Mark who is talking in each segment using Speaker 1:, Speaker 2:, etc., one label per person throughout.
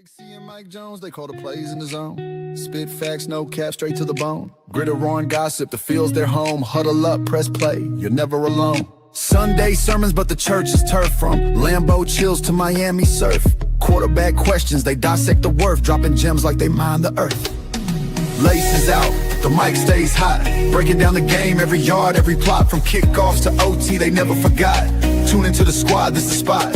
Speaker 1: Big C and Mike Jones, they call the plays in the zone. Spit facts, no cap, straight to the bone. Gritter, roaring gossip, the field's their home. Huddle up, press play, you're never alone. Sunday sermons, but the church is turf. From Lambeau chills to Miami surf. Quarterback questions, they dissect the worth. Dropping gems like they mine the earth. Laces out, the mic stays hot. Breaking down the game, every yard, every plot. From kickoffs to OT, they never forgot. Tune into the squad, this the spot.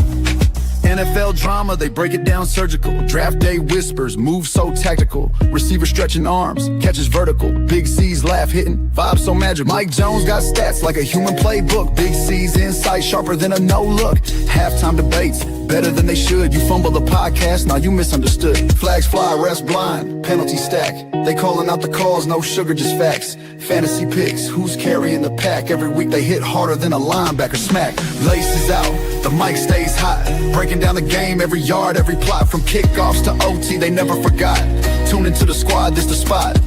Speaker 1: NFL drama, they break it down surgical. Draft day whispers, moves so tactical. Receiver stretching arms, catches vertical. Big C's laugh hitting, vibes so magical. Mike Jones got stats like a human playbook. Big C's insight sharper than a no look. Halftime debates, better than they should. You fumble the podcast, now you misunderstood. Flags fly, refs blind, penalty stack. They calling out the calls, no sugar, just facts. Fantasy picks, who's carrying the pack? Every week they hit harder than a linebacker smack. Laces out, the mic stays hot. Breaking down the game, every yard, every plot. From kickoffs to OT, they never forgot. Tune into the squad, this the spot.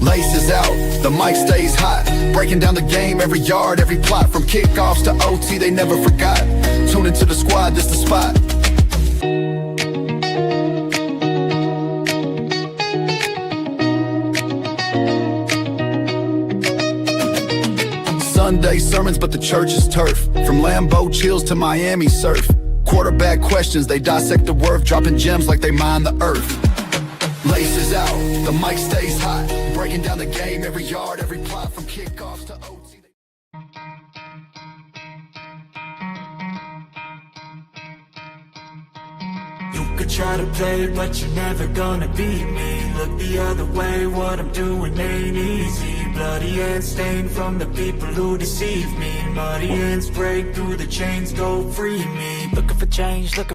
Speaker 1: Laces out, the mic stays hot. Breaking down the game, every yard, every plot. From kickoffs to OT, they never forgot. Tune into the squad, this the spot. Sunday sermons, but the church is turf. From Lambeau chills to Miami surf. Quarterback questions, they dissect the worth. Dropping gems like they mine the earth. Laces out, the mic stays hot. Breaking down the game, every yard, every plot. From kickoffs to OT.
Speaker 2: You could try to play, but you're never gonna beat me. Look the other way, what I'm doing ain't easy. Bloody hands stained from the people who deceive me. Muddy hands break through the chains, go free me. Looking for change, looking.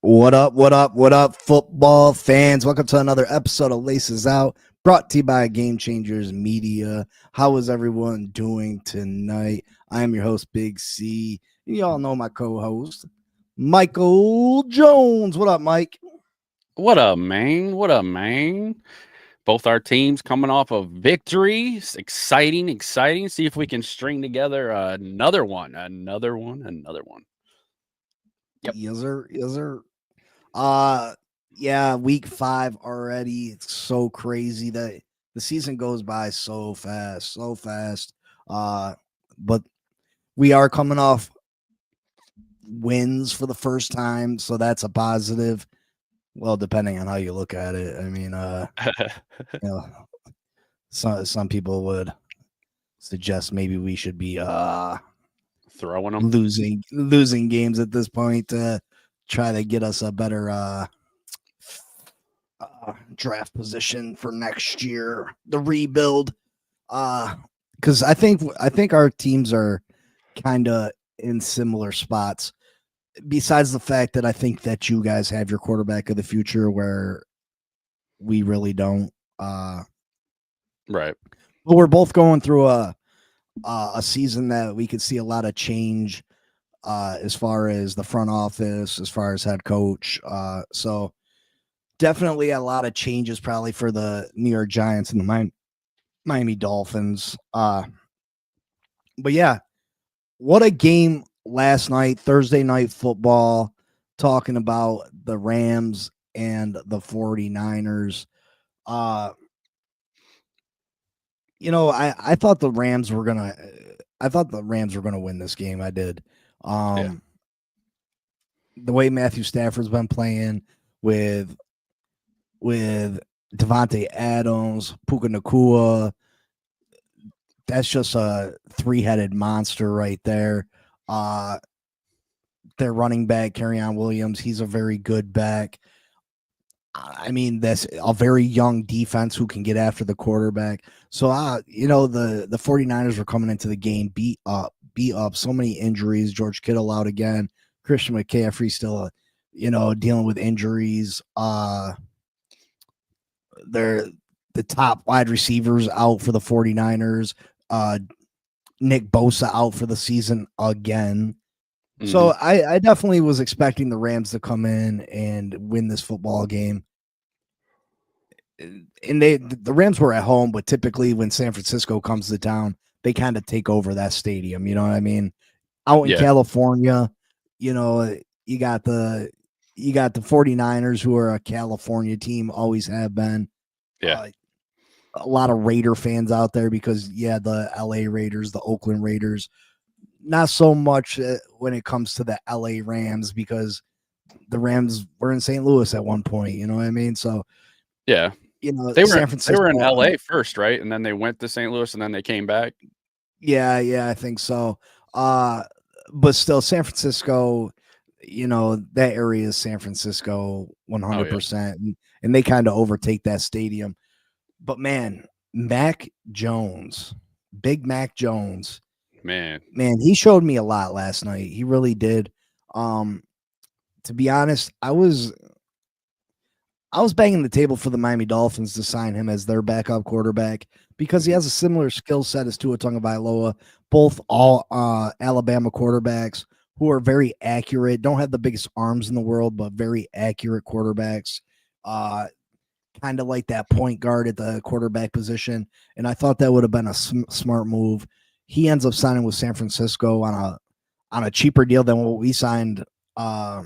Speaker 3: What up, football fans? Welcome to another episode of Laces Out, brought to you by Game Changers Media. How is everyone doing tonight? I am your host, Big C. You all know my co-host, Michael Jones. What up, Mike?
Speaker 4: What up, man? What up, man? Both our teams coming off of victories. Exciting. See if we can string together another one. Yep.
Speaker 3: Yes, sir. Yeah, week 5 already. It's so crazy that the season goes by so fast. But we are coming off wins for the first time, so that's a positive. Well, depending on how you look at it. I mean, you know, some people would suggest maybe we should be
Speaker 4: throwing them,
Speaker 3: losing games at this point to try to get us a better draft position for next year, the rebuild. Because I think our teams are kind of in similar spots. Besides the fact that I think that you guys have your quarterback of the future, where we really don't.
Speaker 4: Right.
Speaker 3: But we're both going through a season that we could see a lot of change as far as the front office, as far as head coach. So definitely a lot of changes probably for the New York Giants and the Miami Dolphins. But yeah, what a game last night, Thursday night football, talking about the Rams and the 49ers. I thought the Rams were gonna win this game. I did. The way Matthew Stafford's been playing with Devontae Adams, Puka Nacua, that's just a 3-headed monster right there. Their running back, Kerryon Williams, he's a very good back. I mean, that's a very young defense who can get after the quarterback. So, the 49ers were coming into the game beat up, so many injuries. George Kittle out again. Christian McCaffrey still, dealing with injuries. They're the top wide receivers out for the 49ers. Nick Bosa out for the season again. Mm-hmm. So I definitely was expecting the Rams to come in and win this football game. And the Rams were at home, but typically when San Francisco comes to town, they kind of take over that stadium. You know what I mean? Out in California, you got the You got the 49ers, who are a California team, always have been.
Speaker 4: Yeah.
Speaker 3: A lot of Raider fans out there because, yeah, the LA Raiders, the Oakland Raiders, not so much when it comes to the LA Rams because the Rams were in St. Louis at one point. You know what I mean? So,
Speaker 4: Yeah.
Speaker 3: San
Speaker 4: They
Speaker 3: Francisco.
Speaker 4: were in LA first, right? And then they went to St. Louis and then they came back.
Speaker 3: Yeah, I think so. But still, San Francisco, that area is San Francisco 100%. And they kind of overtake that stadium. But man, Mac Jones, Big Mac Jones,
Speaker 4: Man,
Speaker 3: he showed me a lot last night. He really did. To be honest, I was banging the table for the Miami Dolphins to sign him as their backup quarterback because he has a similar skill set as Tua Tagovailoa, both all Alabama quarterbacks who are very accurate, don't have the biggest arms in the world, but very accurate quarterbacks. Kind of like that point guard at the quarterback position. And I thought that would have been a smart move. He ends up signing with San Francisco on a cheaper deal than what we signed. What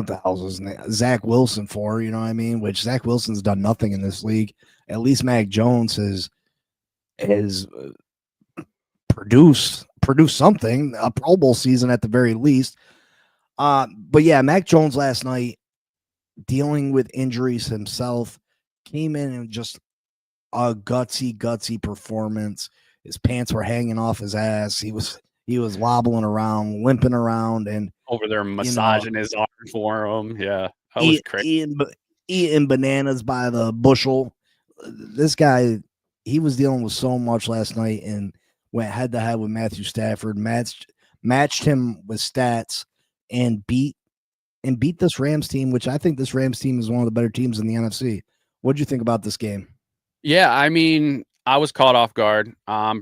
Speaker 3: the hell's his name? Zach Wilson for, you know what I mean? Which Zach Wilson's done nothing in this league. At least Mac Jones has produced something, a Pro Bowl season at the very least. But yeah, Mac Jones last night, dealing with injuries himself, came in and just a gutsy performance. His pants were hanging off his ass. He was wobbling around, limping around, and
Speaker 4: over there massaging his arm for him. Yeah, that was crazy.
Speaker 3: Eating bananas by the bushel. This guy, he was dealing with so much last night and went head to head with Matthew Stafford, matched him with stats, and beat this Rams team, which I think this Rams team is one of the better teams in the NFC. What did you think about this game?
Speaker 4: Yeah, I mean, I was caught off guard. I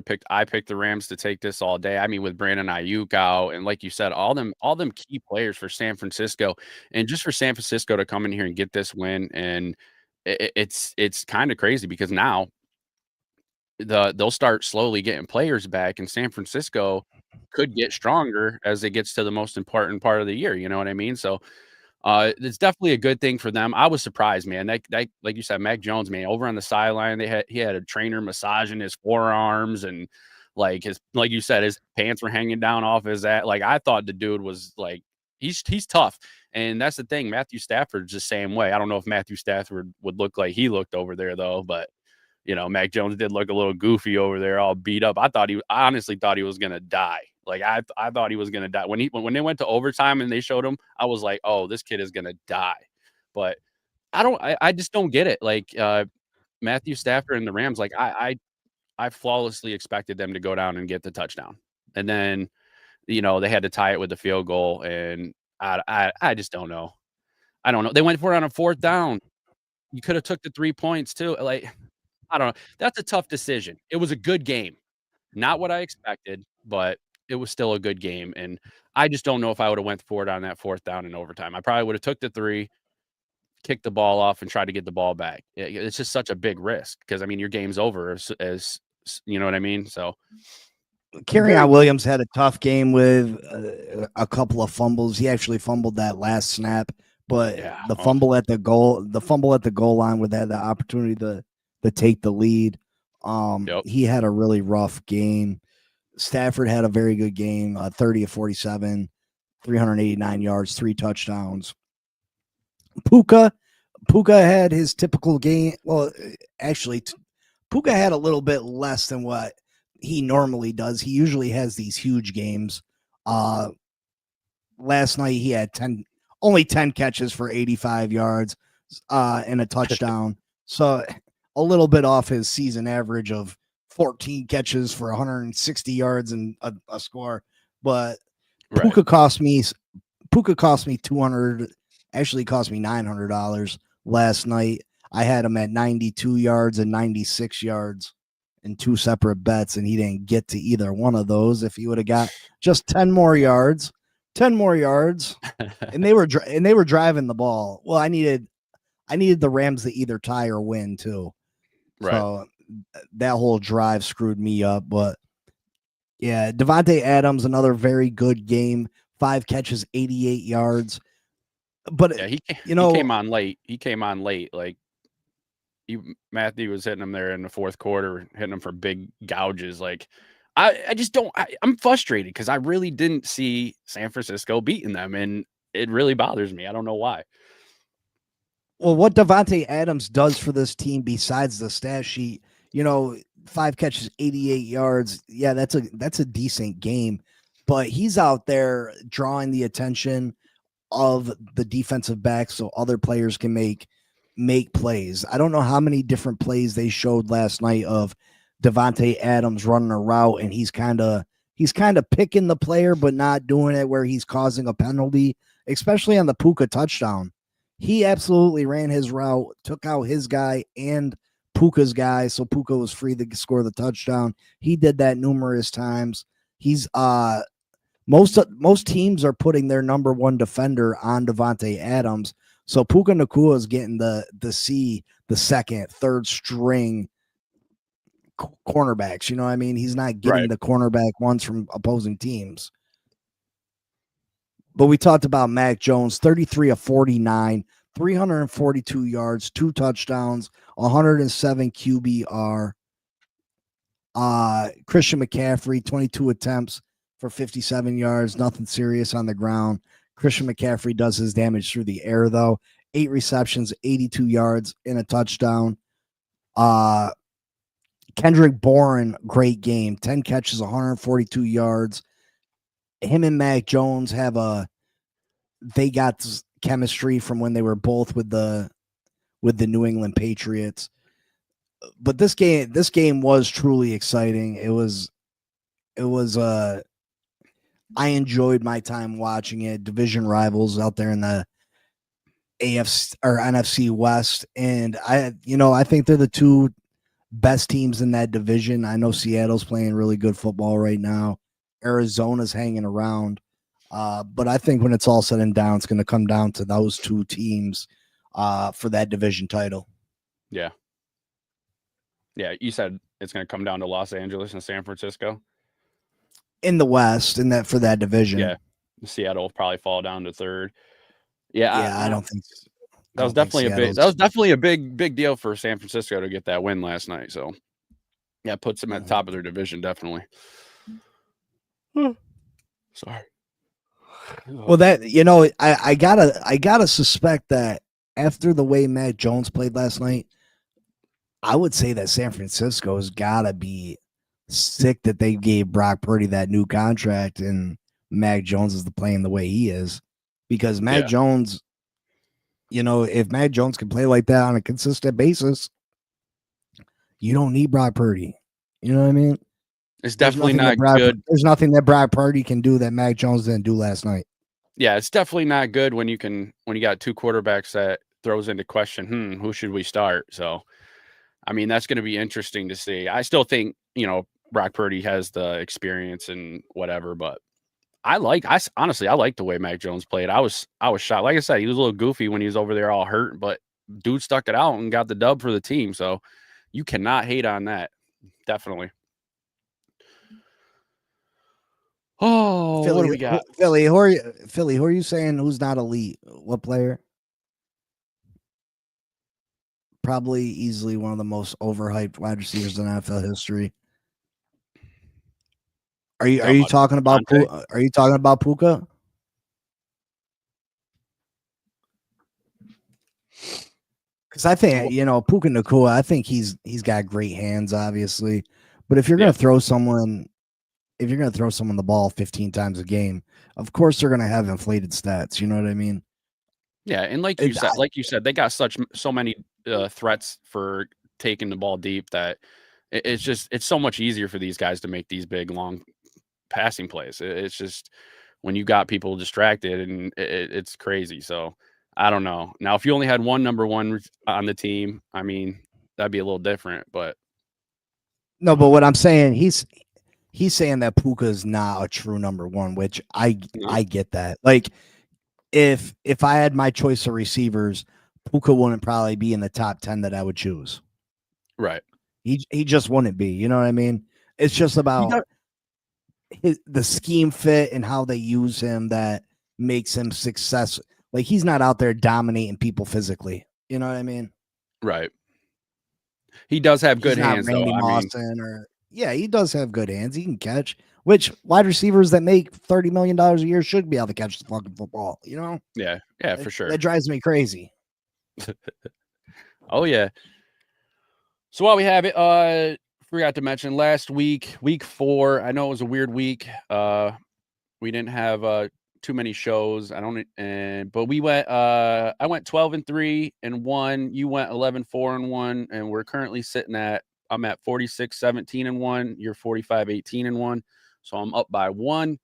Speaker 4: picked the Rams to take this all day. I mean, with Brandon Ayuk out, and like you said, all them key players for San Francisco, and just for San Francisco to come in here and get this win, and it's kind of crazy because now they'll start slowly getting players back, and San Francisco could get stronger as it gets to the most important part of the year. You know what I mean? So it's definitely a good thing for them. I was surprised, man. That like you said, Mac Jones, man, over on the sideline, he had a trainer massaging his forearms and like you said, his pants were hanging down off his ass. Like I thought the dude was like he's tough. And that's the thing. Matthew Stafford's the same way. I don't know if Matthew Stafford would look like he looked over there though, but Mac Jones did look a little goofy over there, all beat up. I honestly thought he was gonna die. Like I thought he was gonna die when they went to overtime and they showed him. I was like, oh, this kid is gonna die. But I just don't get it. Like Matthew Stafford and the Rams, like I flawlessly expected them to go down and get the touchdown, and then they had to tie it with the field goal, and I just don't know. I don't know. They went for it on a 4th down. You could have took the 3 points too. Like I don't know. That's a tough decision. It was a good game. Not what I expected, but it was still a good game. And I just don't know if I would have went for it on that 4th down in overtime. I probably would have took the 3, kicked the ball off, and tried to get the ball back. It's just such a big risk because, I mean, your game's over as you know what I mean? So
Speaker 3: Kerryon Williams had a tough game with a couple of fumbles. He actually fumbled that last snap, but the fumble at the goal line with the opportunity to take the lead. He had a really rough game. Stafford had a very good game, 30 of 47, 389 yards, 3 touchdowns. Puka had his typical game. Well, actually, Puka had a little bit less than what he normally does. He usually has these huge games. Last night he had only 10 catches for 85 yards and a touchdown. So a little bit off his season average of 14 catches for 160 yards and a score. But Puka cost me 200, actually cost me $900 last night. I had him at 92 yards and 96 yards in 2 separate bets, and he didn't get to either one of those. If he would have got just 10 more yards, and they were driving the ball. Well, I needed the Rams to either tie or win too. Right. So that whole drive screwed me up. But yeah, Devontae Adams, another very good game 5 catches, 88 yards. But
Speaker 4: Yeah,
Speaker 3: you know,
Speaker 4: he came on late. He came on late. Like Matthew was hitting him there in the fourth quarter, hitting him for big gouges. Like I just don't. I'm frustrated because I really didn't see San Francisco beating them, and it really bothers me. I don't know why.
Speaker 3: well, what Devontae Adams does for this team besides the stat sheet, 5 catches, 88 yards. Yeah, that's a decent game, but he's out there drawing the attention of the defensive back so other players can make plays. I don't know how many different plays they showed last night of Devontae Adams running a route, and he's kind of picking the player but not doing it where he's causing a penalty, especially on the Puka touchdown. He absolutely ran his route, took out his guy and Puka's guy, so Puka was free to score the touchdown. He did that numerous times. He's most teams are putting their number one defender on Devontae Adams. So Puka Nacua is getting the second, third string cornerbacks. You know what I mean? He's not getting the cornerback ones from opposing teams. But we talked about Mac Jones, 33 of 49, 342 yards, 2 touchdowns, 107 QBR. Christian McCaffrey, 22 attempts for 57 yards, nothing serious on the ground. Christian McCaffrey does his damage through the air, though. 8 receptions, 82 yards, and a touchdown. Kendrick Bourne, great game. 10 catches, 142 yards. Him and Mac Jones they got chemistry from when they were both with the New England Patriots. But this game was truly exciting. It was I enjoyed my time watching it. Division rivals out there in the AFC or NFC West, and I think they're the 2 best teams in that division. I know Seattle's playing really good football right now. Arizona's hanging around. But I think when it's all said and done, it's going to come down to those 2 teams for that division title.
Speaker 4: Yeah. Yeah, you said it's going to come down to Los Angeles and San Francisco.
Speaker 3: In the West, and that for that division.
Speaker 4: Yeah. Seattle will probably fall down to 3rd.
Speaker 3: Yeah, I don't think
Speaker 4: that was definitely a big deal for San Francisco to get that win last night. So yeah, it puts them at the top of their division, definitely. Sorry.
Speaker 3: Well, that I gotta suspect that after the way Mac Jones played last night, I would say that San Francisco has gotta be sick that they gave Brock Purdy that new contract and Mac Jones is playing the way he is, because Mac Jones, if Mac Jones can play like that on a consistent basis, you don't need Brock Purdy. You know what I mean?
Speaker 4: It's definitely not good.
Speaker 3: There's nothing that Brock Purdy can do that Mac Jones didn't do last night.
Speaker 4: Yeah, it's definitely not good when you got 2 quarterbacks that throws into question, who should we start? So, I mean, that's going to be interesting to see. I still think, Brock Purdy has the experience and whatever, but honestly, I like the way Mac Jones played. I was shocked. Like I said, he was a little goofy when he was over there all hurt, but dude stuck it out and got the dub for the team. So you cannot hate on that. Definitely. Oh,
Speaker 3: Philly,
Speaker 4: what do we got?
Speaker 3: Philly, who are you saying who's not elite? What player? Probably easily one of the most overhyped wide receivers in NFL history. Are you talking about Are you talking about Puka? Because I think Puka Nacua, I think he's got great hands, obviously. But if you're gonna throw someone the ball 15 times a game, of course they're gonna have inflated stats. You know what I mean?
Speaker 4: Yeah, and like you said, they got so many threats for taking the ball deep that it's so much easier for these guys to make these big long passing plays. It's just when you got people distracted, and it's crazy. So I don't know. Now, if you only had one number one on the team, I mean, that'd be a little different. But
Speaker 3: no, but what I'm saying, he's saying that Puka is not a true number one, which I get that. Like, if I had my choice of receivers, Puka wouldn't probably be in the top 10 that I would choose.
Speaker 4: Right.
Speaker 3: He just wouldn't be. You know what I mean? It's just about the scheme fit and how they use him that makes him successful. Like, he's not out there dominating people physically. You know what I mean?
Speaker 4: Right. He does have good
Speaker 3: He's not
Speaker 4: hands,
Speaker 3: Randy
Speaker 4: though. I mean,
Speaker 3: Mawson he does have good hands. He can catch, which wide receivers that make $30 million a year should be able to catch the fucking football. You know?
Speaker 4: yeah, for sure.
Speaker 3: That drives me crazy.
Speaker 4: Oh yeah. So while we have it, forgot to mention last week, week 4. I know it was a weird week. We didn't have too many shows. But we went. I went 12-3-1. You went 11-4-1, and we're currently sitting at. I'm at 46-17-1. You're 45-18-1. So I'm up by 1.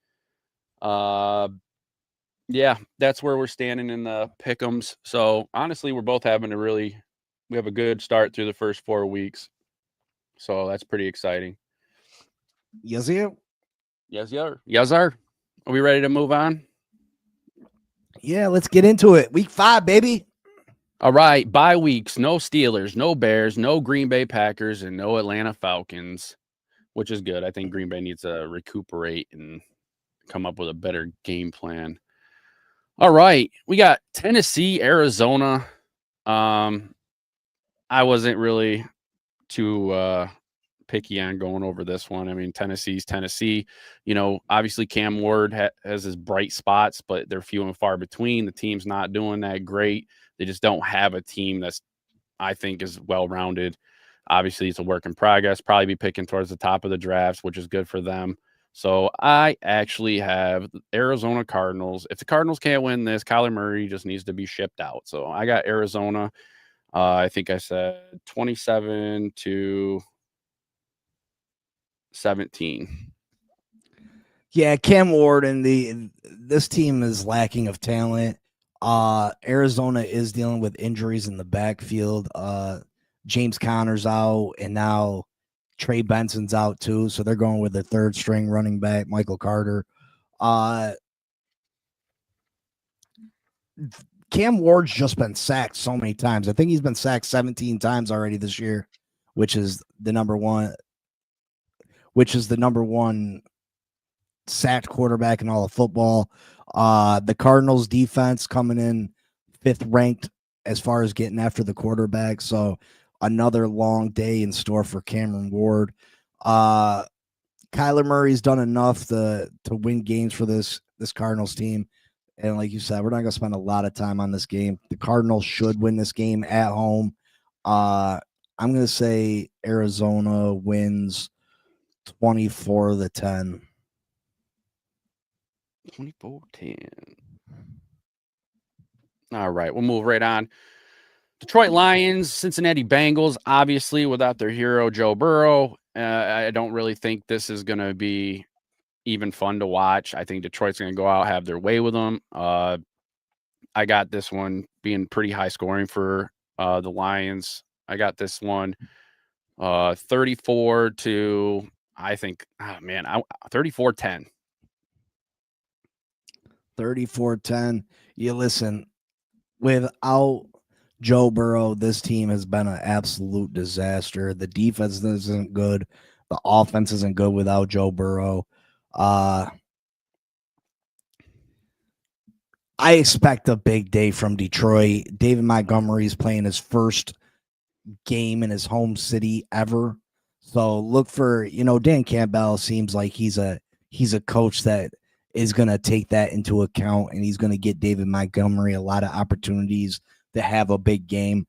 Speaker 4: Yeah, that's where we're standing in the Pickems. So honestly, we're both having we have a good start through the first 4 weeks. So that's pretty exciting.
Speaker 3: Yes, you.
Speaker 4: Yes, sir. Yes, sir. Are we ready to move on?
Speaker 3: Yeah, let's get into it. Week 5, baby.
Speaker 4: All right. Bye weeks. No Steelers, no Bears, no Green Bay Packers, and no Atlanta Falcons, which is good. I think Green Bay needs to recuperate and come up with a better game plan. All right. We got Tennessee, Arizona. I wasn't really too picky on going over this one. I mean, Tennessee's Tennessee. You know, obviously Cam Ward has his bright spots, but they're few and far between. The team's not doing that great. They just don't have a team that's, I think, is well-rounded. Obviously, it's a work in progress. Probably be picking towards the top of the drafts, which is good for them. So I actually have Arizona Cardinals. If the Cardinals can't win this, Kyler Murray just needs to be shipped out. So I got Arizona. I think I said 27-17.
Speaker 3: Yeah, Cam Ward and this team is lacking of talent. Arizona is dealing with injuries in the backfield. James Conner's out, and now Trey Benson's out too. So they're going with their third string running back, Michael Carter. Cam Ward's just been sacked so many times. I think he's been sacked 17 times already this year, which is the number one sacked quarterback in all of football. The Cardinals defense coming in 5th ranked as far as getting after the quarterback. So another long day in store for Cameron Ward. Kyler Murray's done enough to win games for this Cardinals team. And like you said, we're not going to spend a lot of time on this game. The Cardinals should win this game at home. I'm going to say Arizona wins 24-10.
Speaker 4: 24-10. All right, we'll move right on. Detroit Lions, Cincinnati Bengals, obviously without their hero, Joe Burrow. I don't really think this is going to be even fun to watch. I think Detroit's going to go out, have their way with them. I got this one being pretty high scoring for the Lions. I got this one 34 to, I think, 34-10.
Speaker 3: 34-10. You listen, without Joe Burrow, this team has been an absolute disaster. The defense isn't good. The offense isn't good without Joe Burrow. I expect a big day from Detroit. David Montgomery is playing his first game in his home city ever. So look for, Dan Campbell seems like he's a coach that is going to take that into account, and he's going to get David Montgomery a lot of opportunities to have a big game.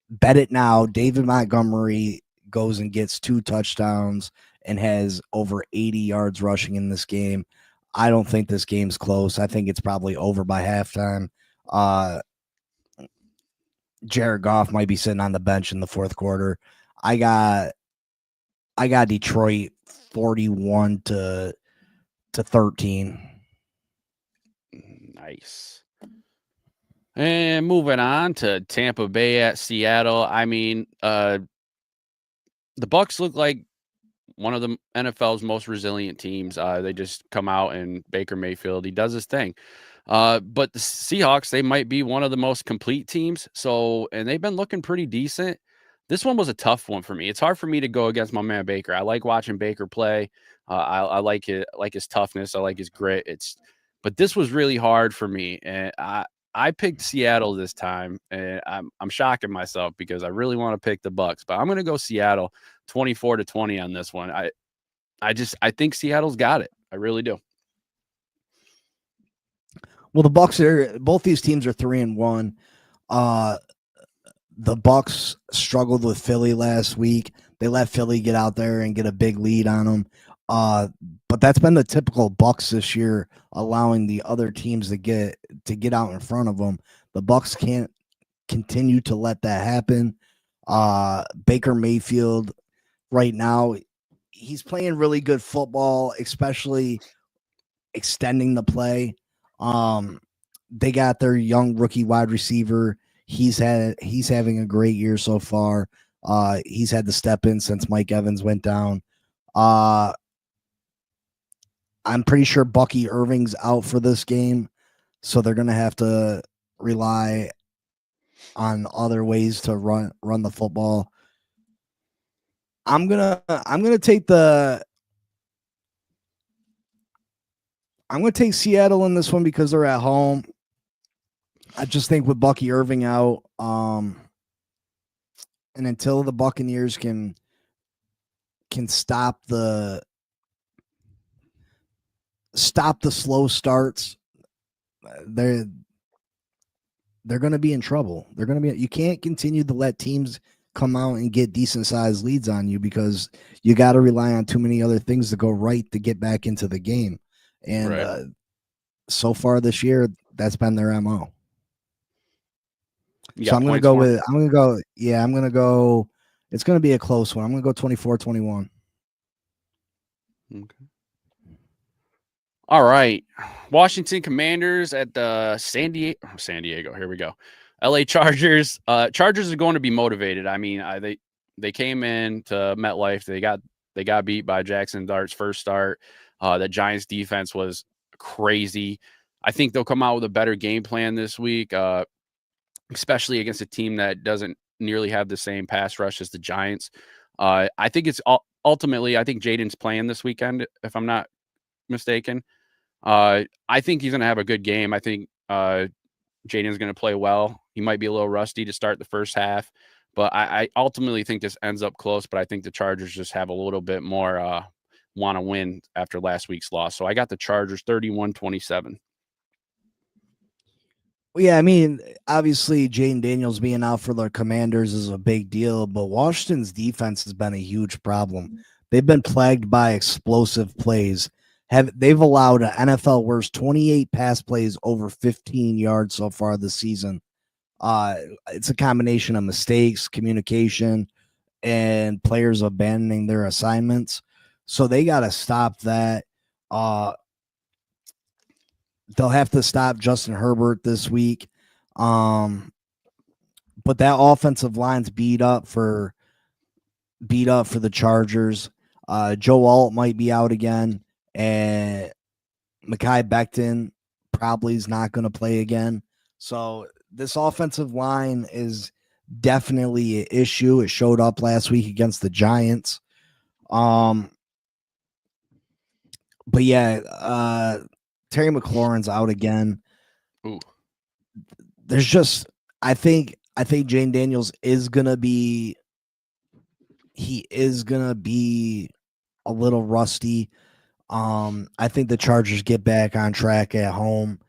Speaker 3: Bet it now. David Montgomery goes and gets 2 touchdowns and has over 80 yards rushing in this game. I don't think this game's close. I think it's probably over by halftime. Jared Goff might be sitting on the bench in the 4th quarter. I got Detroit 41-13.
Speaker 4: Nice. And moving on to Tampa Bay at Seattle. I mean, the Bucs look like one of the NFL's most resilient teams. They just come out, and Baker Mayfield, he does his thing. But the Seahawks, they might be one of the most complete teams. And they've been looking pretty decent. This one was a tough one for me. It's hard for me to go against my man Baker. I like watching Baker play. I like it, like his toughness. I like his grit. But this was really hard for me, and I picked Seattle this time, and I'm shocking myself because I really want to pick the Bucks, but I'm going to go Seattle 24-20 on this one. I think Seattle's got it. I really do.
Speaker 3: Well, the Bucks both these teams are 3-1. The Bucks struggled with Philly last week. They let Philly get out there and get a big lead on them. But that's been the typical Bucks this year, allowing the other teams to get out in front of them. The Bucks can't continue to let that happen. Baker Mayfield right now, he's playing really good football, especially extending the play. They got their young rookie wide receiver. He's having a great year so far. He's had to step in since Mike Evans went down. I'm pretty sure Bucky Irving's out for this game, so they're gonna have to rely on other ways to run the football. I'm gonna take Seattle in this one because they're at home. I just think with Bucky Irving out, and until the Buccaneers can stop the slow starts, they're going to be in trouble. You can't continue to let teams come out and get decent sized leads on you because you got to rely on too many other things to go right to get back into the game. And
Speaker 4: Right.
Speaker 3: So far this year, that's been their MO.
Speaker 4: You
Speaker 3: So
Speaker 4: got
Speaker 3: I'm going to go. It's going to be a close one. I'm going to go 24-21.
Speaker 4: Okay. All right. Washington Commanders at the San Diego. Here we go. LA Chargers. Chargers are going to be motivated. I mean, they came in to MetLife. They got beat by Jackson Dart's first start. The Giants defense was crazy. I think they'll come out with a better game plan this week, especially against a team that doesn't nearly have the same pass rush as the Giants. I think it's ultimately, I think Jaden's playing this weekend, if I'm not mistaken. I think he's going to have a good game. I think Jaden's going to play well. He might be a little rusty to start the first half, but I ultimately think this ends up close, but I think the Chargers just have a little bit more want to win after last week's loss. So I got the Chargers 31-27.
Speaker 3: Well, yeah, I mean, obviously Jaden Daniels being out for the Commanders is a big deal, but Washington's defense has been a huge problem. They've been plagued by explosive plays. They've allowed an NFL worst 28 pass plays over 15 yards so far this season. It's a combination of mistakes, communication, and players abandoning their assignments. So they got to stop that. They'll have to stop Justin Herbert this week. But that offensive line's beat up for the Chargers. Joe Alt might be out again, and Mekhi Becton probably is not going to play again. So this offensive line is definitely an issue. It showed up last week against the Giants. But yeah, Terry McLaurin's out again.
Speaker 4: Ooh.
Speaker 3: There's just I think Jane Daniels is gonna be a little rusty. I think the Chargers get back on track at home.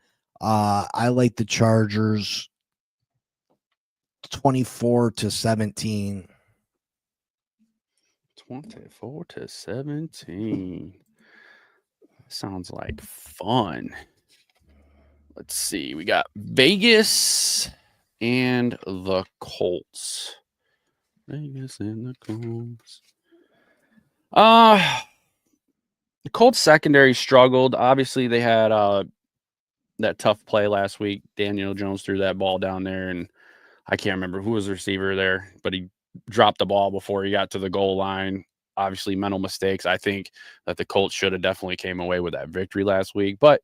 Speaker 3: I like the Chargers 24-17.
Speaker 4: 24-17. Sounds like fun. Let's see. We got Vegas and the Colts. Vegas and the Colts. The Colts secondary struggled. Obviously, they had that tough play last week. Daniel Jones threw that ball down there, and I can't remember who was the receiver there, but he dropped the ball before he got to the goal line. Obviously, mental mistakes. I think that the Colts should have definitely came away with that victory last week, but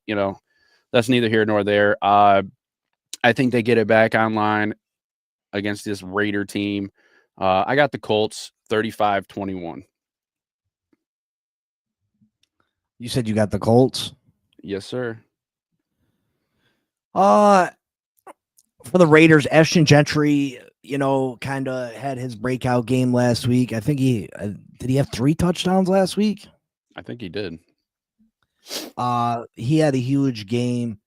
Speaker 4: that's neither here nor there. I think they get it back online against this Raider team. I got the Colts 35-21.
Speaker 3: You said you got the Colts.
Speaker 4: Yes, sir.
Speaker 3: For the Raiders, Ashton Gentry, kind of had his breakout game last week. I think did he have 3 touchdowns last week?
Speaker 4: I think he did.
Speaker 3: He had a huge game.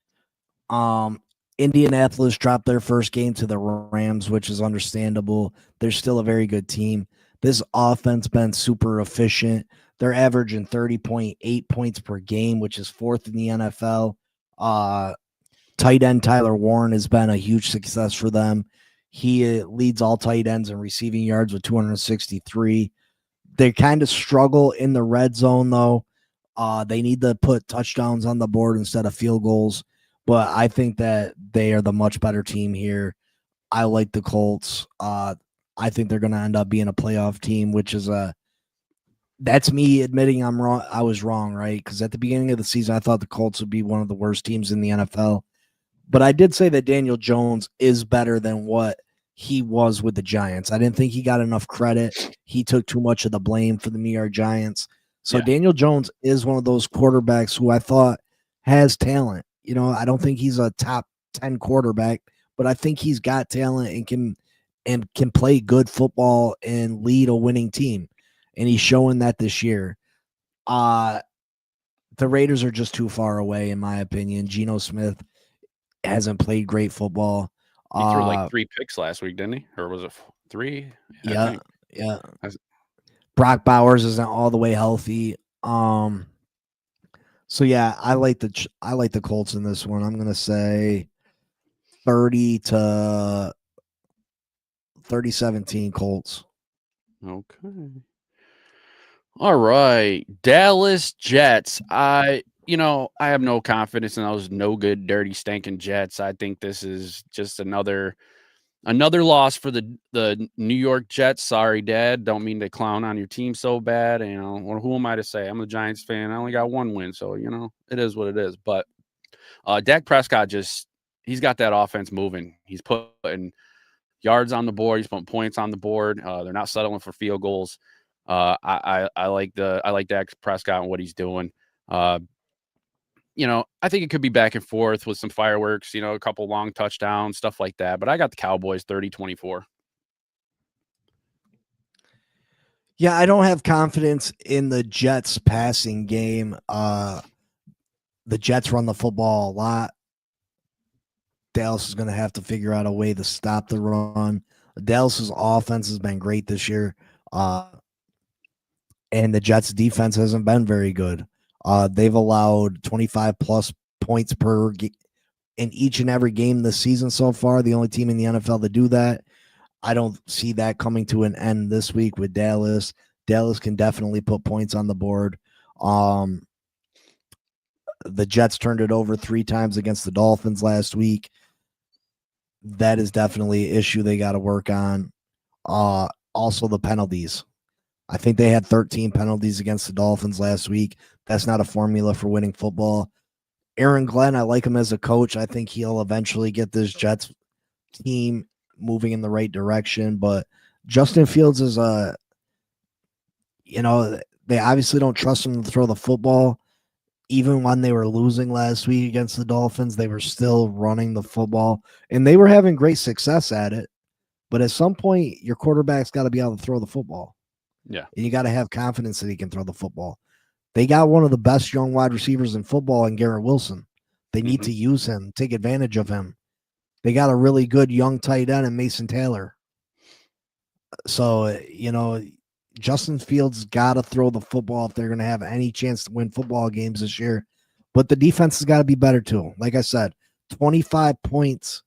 Speaker 3: Indianapolis dropped their first game to the Rams, which is understandable. They're still a very good team. This offense been super efficient. They're averaging 30.8 points per game, which is 4th in the NFL. Tight end Tyler Warren has been a huge success for them. He leads all tight ends in receiving yards with 263. They kind of struggle in the red zone, though. They need to put touchdowns on the board instead of field goals. But I think that they are the much better team here. I like the Colts. I think they're going to end up being a playoff team, which is that's me admitting I'm wrong. I was wrong, right? Because at the beginning of the season, I thought the Colts would be one of the worst teams in the NFL. But I did say that Daniel Jones is better than what he was with the Giants. I didn't think he got enough credit. He took too much of the blame for the New York Giants. So
Speaker 4: Yeah.
Speaker 3: Daniel Jones is one of those quarterbacks who I thought has talent. I don't think he's a top 10 quarterback, but I think he's got talent and can play good football and lead a winning team. And he's showing that this year. The Raiders are just too far away, in my opinion. Geno Smith hasn't played great football.
Speaker 4: He threw like 3 picks last week, didn't he? Or was it 3?
Speaker 3: Yeah.
Speaker 4: That's-
Speaker 3: Brock Bowers isn't all the way healthy. So yeah, I like the Colts in this one. I'm gonna say 30-17 Colts.
Speaker 4: Okay. All right. Dallas Jets. I have no confidence in those no good, dirty, stinking Jets. I think this is just another loss for the New York Jets. Sorry, Dad. Don't mean to clown on your team so bad. Who am I to say? I'm a Giants fan. I only got 1 win, so it is what it is. But Dak Prescott he's got that offense moving. He's putting yards on the board. He's putting points on the board. They're not settling for field goals. I like Dak Prescott and what he's doing. I think it could be back and forth with some fireworks, a couple long touchdowns, stuff like that. But I got the Cowboys 30-24.
Speaker 3: Yeah, I don't have confidence in the Jets passing game. The Jets run the football a lot. Dallas is going to have to figure out a way to stop the run. Dallas's offense has been great this year. And the Jets defense hasn't been very good. They've allowed 25 plus points in each and every game this season so far. The only team in the NFL to do that. I don't see that coming to an end this week with Dallas. Dallas can definitely put points on the board. The Jets turned it over 3 times against the Dolphins last week. That is definitely an issue they got to work on. Also, the penalties. I think they had 13 penalties against the Dolphins last week. That's not a formula for winning football. Aaron Glenn, I like him as a coach. I think he'll eventually get this Jets team moving in the right direction. But Justin Fields is they obviously don't trust him to throw the football. Even when they were losing last week against the Dolphins, they were still running the football, and they were having great success at it. But at some point, your quarterback's got to be able to throw the football.
Speaker 4: Yeah.
Speaker 3: And you got to have confidence that he can throw the football. They got one of the best young wide receivers in football in Garrett Wilson. They need to use him, take advantage of him. They got a really good young tight end in Mason Taylor. So, Justin Fields got to throw the football if they're going to have any chance to win football games this year. But the defense has got to be better too. Like I said, 25 points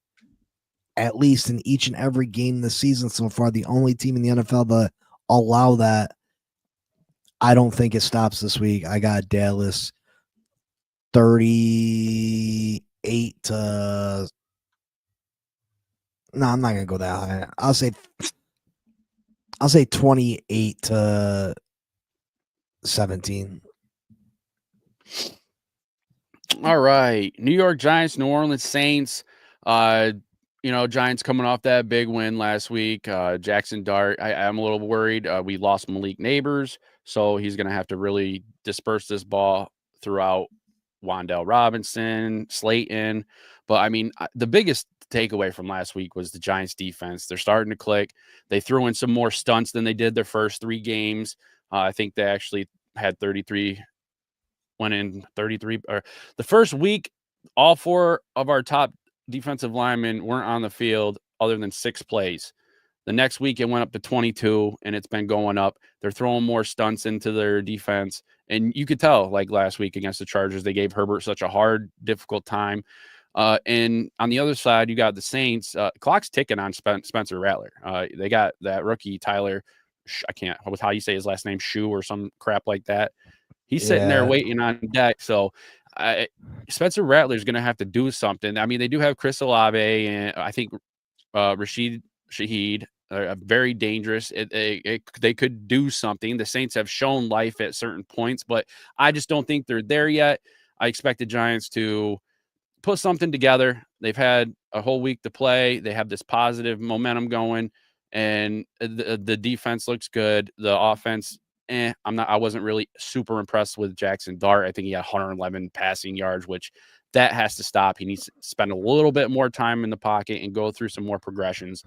Speaker 3: at least in each and every game this season so far. The only team in the NFL to allow that. I don't think it stops this week. I got Dallas 38 to. No, I'm not going to go that high. I'll say 28 to 17.
Speaker 4: All right. New York Giants, New Orleans Saints. Giants coming off that big win last week. Jackson Dart, I'm a little worried. We lost Malik Neighbors, so he's going to have to really disperse this ball throughout Wandale Robinson, Slayton. But I mean, the biggest takeaway from last week was the Giants defense. They're starting to click. They threw in some more stunts than they did their first 3 games. I think they actually had 33, went in 33, or the first week, all 4 of our top defensive linemen weren't on the field other than 6 plays. The next week it went up to 22, and it's been going up. They're throwing more stunts into their defense. And you could tell, like last week against the Chargers, they gave Herbert such a hard, difficult time. And on the other side, you got the Saints. Clock's ticking on Spencer Rattler. They got that rookie, Tyler. I can't, how you say his last name, Shoe or some crap like that. He's sitting there waiting on deck. So Spencer Rattler is going to have to do something. I mean, they do have Chris Olave and I think Rashid Shaheed. Very dangerous. They could do something. The Saints have shown life at certain points, but I just don't think they're there yet. I expect the Giants to put something together. They've had a whole week to play. They have this positive momentum going, and the defense looks good. The offense, I wasn't really super impressed with Jackson Dart. I think he had 111 passing yards, which that has to stop. He needs to spend a little bit more time in the pocket and go through some more progressions.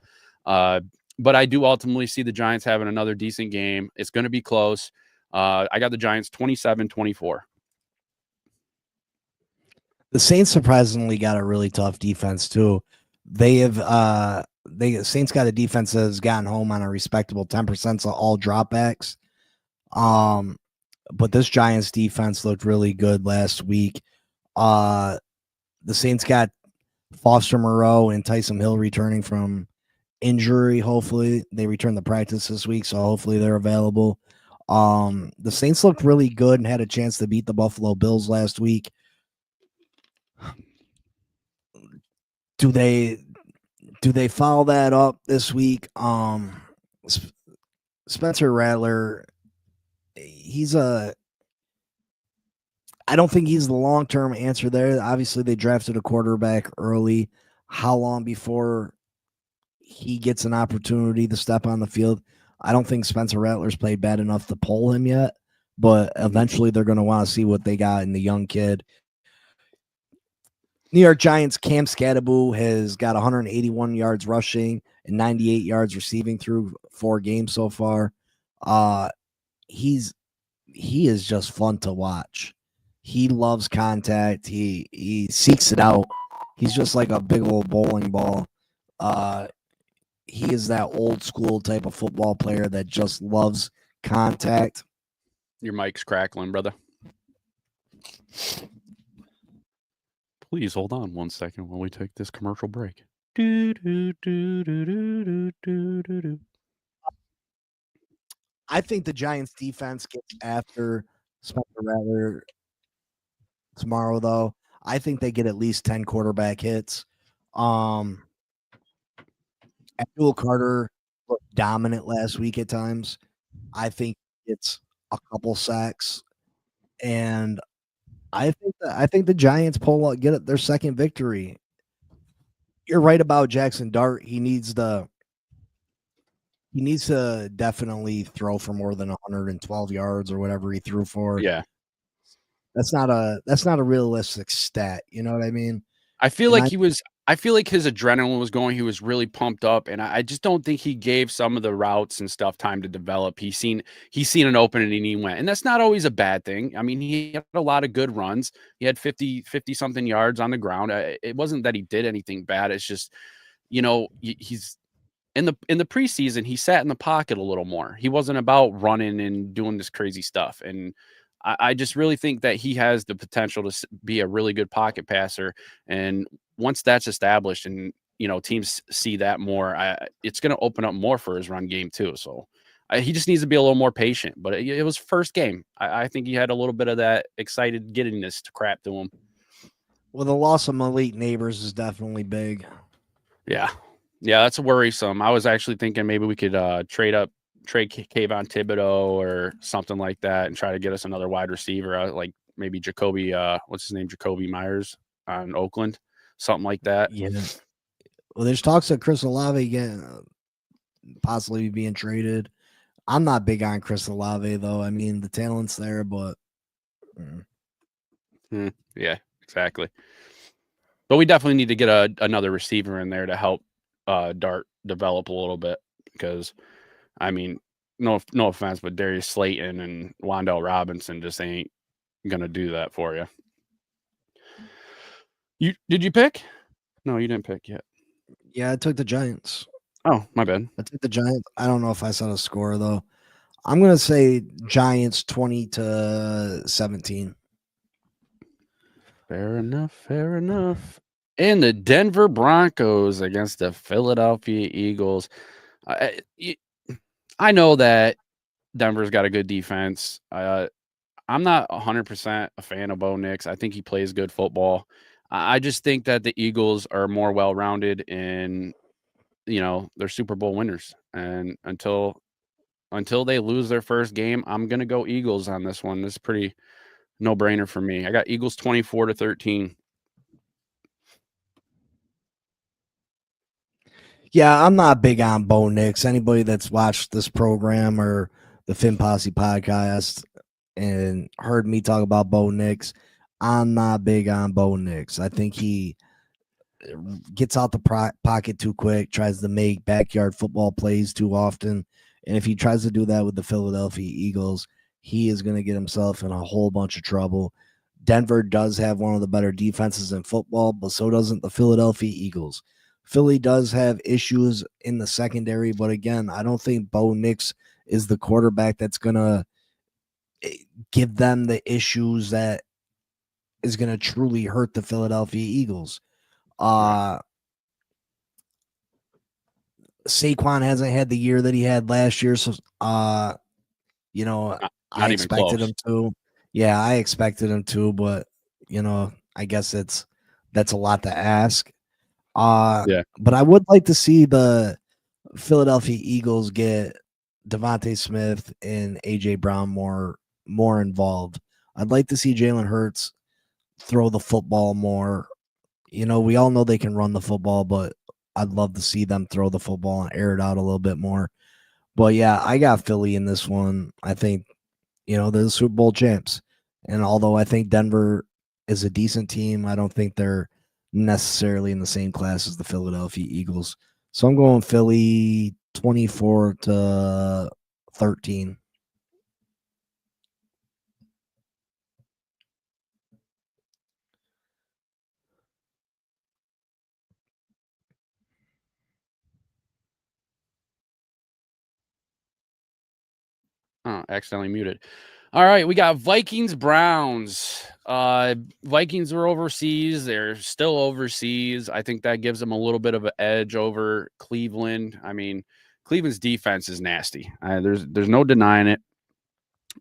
Speaker 4: But I do ultimately see the Giants having another decent game. It's going to be close. I got the Giants 27-24.
Speaker 3: The Saints surprisingly got a really tough defense too. They have Saints got a defense that has gotten home on a respectable 10% of all dropbacks. But this Giants defense looked really good last week. The Saints got Foster Moreau and Tyson Hill returning from injury. Hopefully they return to practice this week, so hopefully they're available. The Saints looked really good and had a chance to beat the Buffalo Bills last week. Do they follow that up this week? Spencer Rattler, I don't think he's the long-term answer there. Obviously, they drafted a quarterback early. How long before he gets an opportunity to step on the field? I don't think Spencer Rattler's played bad enough to pull him yet, but eventually they're going to want to see what they got in the young kid. New York Giants' Cam Scatteraboo has got 181 yards rushing and 98 yards receiving through 4 games so far. He is just fun to watch. He loves contact. He seeks it out. He's just like a big old bowling ball. He is that old school type of football player that just loves contact.
Speaker 4: Your mic's crackling, brother. Please hold on 1 second while we take this commercial break.
Speaker 3: I think the Giants defense gets after Spencer Rattler tomorrow, though. I think they get at least 10 quarterback hits. Abdul Carter looked dominant last week at times. I think it's a couple sacks, and I think the Giants get their second victory. You're right about Jackson Dart. He needs to definitely throw for more than 112 yards or whatever he threw for.
Speaker 4: Yeah.
Speaker 3: That's not a realistic stat. You know what I mean?
Speaker 4: I feel like his adrenaline was going. He was really pumped up, and I just don't think he gave some of the routes and stuff time to develop. He's seen an opening and he went, and that's not always a bad thing. I mean, he had a lot of good runs. He had 50 something yards on the ground. It wasn't that he did anything bad. It's just, he's in the preseason, he sat in the pocket a little more. He wasn't about running and doing this crazy stuff. And I just really think that he has the potential to be a really good pocket passer. And once that's established and, teams see that more, it's going to open up more for his run game too. So he just needs to be a little more patient, but it was first game. I think he had a little bit of that excited giddiness to crap to him.
Speaker 3: Well, the loss of Malik Neighbors is definitely big.
Speaker 4: Yeah, that's worrisome. I was actually thinking maybe we could trade Kayvon Thibodeau or something like that and try to get us another wide receiver, like maybe Jacoby, Jacoby Myers on Oakland, something like that.
Speaker 3: Yeah. Well, there's talks of Chris Olave again, possibly being traded. I'm not big on Chris Olave, though. I mean, the talent's there, but
Speaker 4: Yeah, exactly. But we definitely need to get another receiver in there to help Dart develop a little bit because, I mean, no offense, but Darius Slayton and Wandell Robinson just ain't gonna do that for you. Did you pick? No, you didn't pick yet.
Speaker 3: Yeah, I took the Giants.
Speaker 4: Oh, my bad.
Speaker 3: I took the Giants. I don't know if I saw a score though. I'm gonna say Giants 20-17.
Speaker 4: Fair enough. Fair enough. And the Denver Broncos against the Philadelphia Eagles. I know that Denver's got a good defense. I'm not 100% a fan of Bo Nix. I think he plays good football. I just think that the Eagles are more well-rounded and, they're Super Bowl winners. And until they lose their first game, I'm going to go Eagles on this one. This is pretty no-brainer for me. I got Eagles 24-13.
Speaker 3: Yeah, I'm not big on Bo Nix. Anybody that's watched this program or the Fin Posse podcast and heard me talk about Bo Nix, I'm not big on Bo Nix. I think he gets out the pocket too quick, tries to make backyard football plays too often. And if he tries to do that with the Philadelphia Eagles, he is going to get himself in a whole bunch of trouble. Denver does have one of the better defenses in football, but so doesn't the Philadelphia Eagles. Philly does have issues in the secondary, but again, I don't think Bo Nix is the quarterback that's going to give them the issues that is going to truly hurt the Philadelphia Eagles. Right. Saquon hasn't had the year that he had last year, so I expected him to. Yeah, I expected him to, but I guess that's a lot to ask. But I would like to see the Philadelphia Eagles get Devontae Smith and AJ Brown more involved. I'd like to see Jalen Hurts throw the football more. We all know they can run the football, but I'd love to see them throw the football and air it out a little bit more. But yeah, I got Philly in this one. I think, they're the Super Bowl champs. And although I think Denver is a decent team, I don't think they're necessarily in the same class as the Philadelphia Eagles. So I'm going Philly 24-13.
Speaker 4: Oh, accidentally muted. All right, we got Vikings Browns. Vikings are overseas. They're still overseas. I think that gives them a little bit of an edge over Cleveland. I mean, Cleveland's defense is nasty. There's no denying it.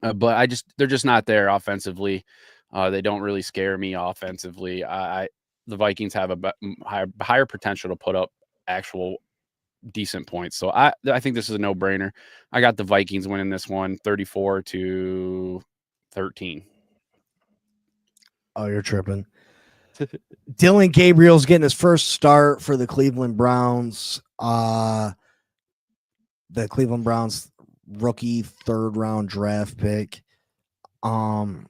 Speaker 4: But they're just not there offensively. They don't really scare me offensively. The Vikings have a higher potential to put up actual decent points. So I think this is a no-brainer. I got the Vikings winning this one 34-13.
Speaker 3: Oh, you're tripping. Dylan Gabriel's getting his first start for the Cleveland Browns. The Cleveland Browns rookie 3rd-round draft pick. Can